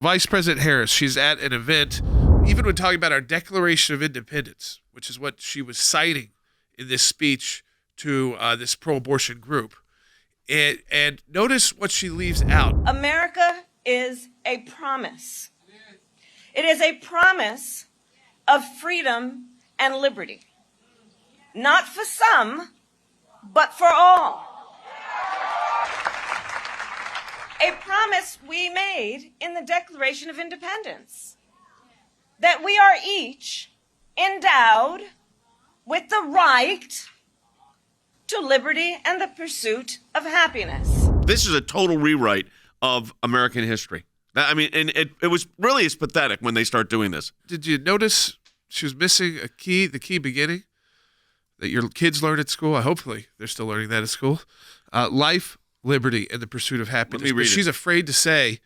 Vice President Harris, she's at an event, even when talking about our Declaration of Independence, which is what she was citing in this speech to this pro-abortion group. And notice what she leaves out. America is a promise. It is a promise of freedom and liberty. Not for some, but for all. A promise we made in the Declaration of Independence, that we are each endowed with the right to liberty and the pursuit of happiness. This is a total rewrite of American history. I mean, and it was really is pathetic when they start doing this. Did you notice she was missing the key beginning that your kids learn at school? Hopefully they're still learning that at school. Life, liberty, and the pursuit of happiness. Let me read She's it. afraid to say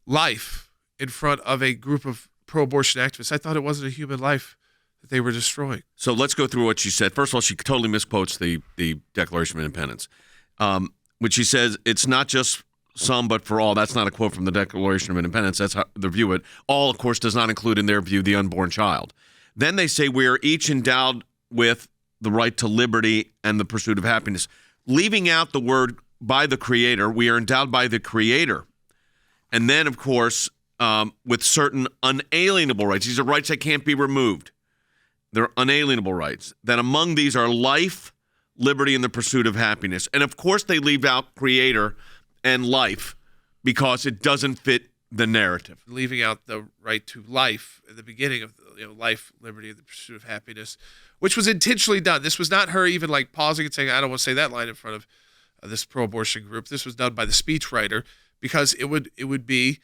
life in front of a group of pro-abortion activists. I thought it wasn't a human life that they were destroying. So let's go through what she said. First of all, she totally misquotes the Declaration of Independence. When she says it's not just some, but for all. That's not a quote from the Declaration of Independence. That's how they view it. All, of course, does not include in their view the unborn child. Then they say we are each endowed with the right to liberty and the pursuit of happiness. Leaving out the word by the Creator, we are endowed by the Creator. And then, of course, with certain unalienable rights. These are rights that can't be removed. They're unalienable rights. That among these are life, liberty, and the pursuit of happiness. And, of course, they leave out Creator and life because it doesn't fit the narrative. Leaving out the right to life at the beginning of life, liberty, and the pursuit of happiness, which was intentionally done. This was not her even like pausing and saying, I don't want to say that line in front of this pro-abortion group. This was done by the speechwriter because it would be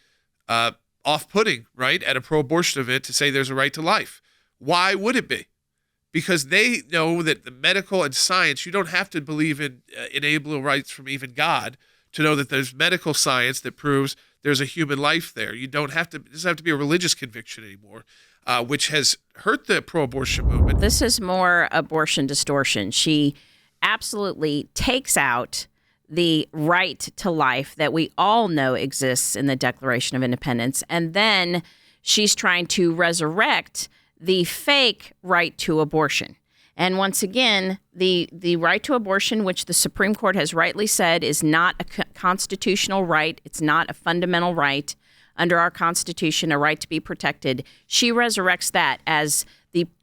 off-putting, right, at a pro-abortion event to say there's a right to life. Why would it be? Because they know that the medical and science, you don't have to believe in inalienable rights from even God to know that there's medical science that proves there's a human life there. You don't have to, it doesn't have to be a religious conviction anymore, which has hurt the pro-abortion movement. This is more abortion distortion. She absolutely takes out the right to life that we all know exists in the Declaration of Independence, and then she's trying to resurrect the fake right to abortion. And once again, the right to abortion, which the Supreme Court has rightly said is not a constitutional right, it's not a fundamental right under our Constitution, a right to be protected, she resurrects that as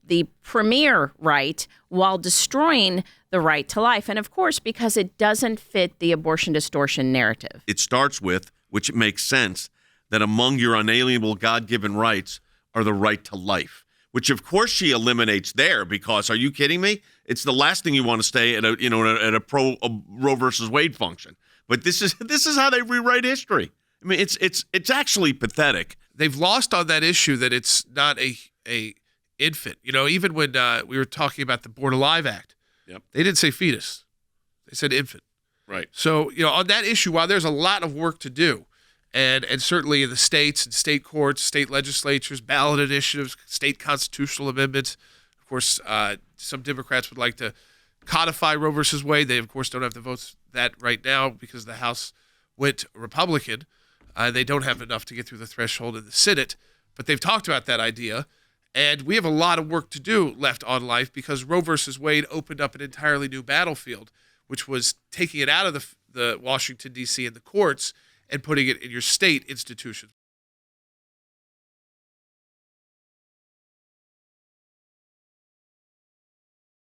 the premier right while destroying the right to life. And of course, because it doesn't fit the abortion distortion narrative. It starts with, which it makes sense, that among your unalienable God-given rights are the right to life, which of course she eliminates there because, are you kidding me? It's the last thing you want to stay at a Roe versus Wade function. But this is how they rewrite history. I mean, it's actually pathetic. They've lost on that issue that it's not a infant. Even when we were talking about the Born Alive Act, yep, they didn't say fetus. They said infant. Right. So, on that issue, while there's a lot of work to do, and certainly in the states and state courts, state legislatures, ballot initiatives, state constitutional amendments, of course, some Democrats would like to codify Roe versus Wade. They, of course, don't have the votes that right now because the House went Republican. They don't have enough to get through the threshold in the Senate, but they've talked about that idea. And we have a lot of work to do left on life because Roe versus Wade opened up an entirely new battlefield, which was taking it out of the Washington, D.C. and the courts and putting it in your state institutions.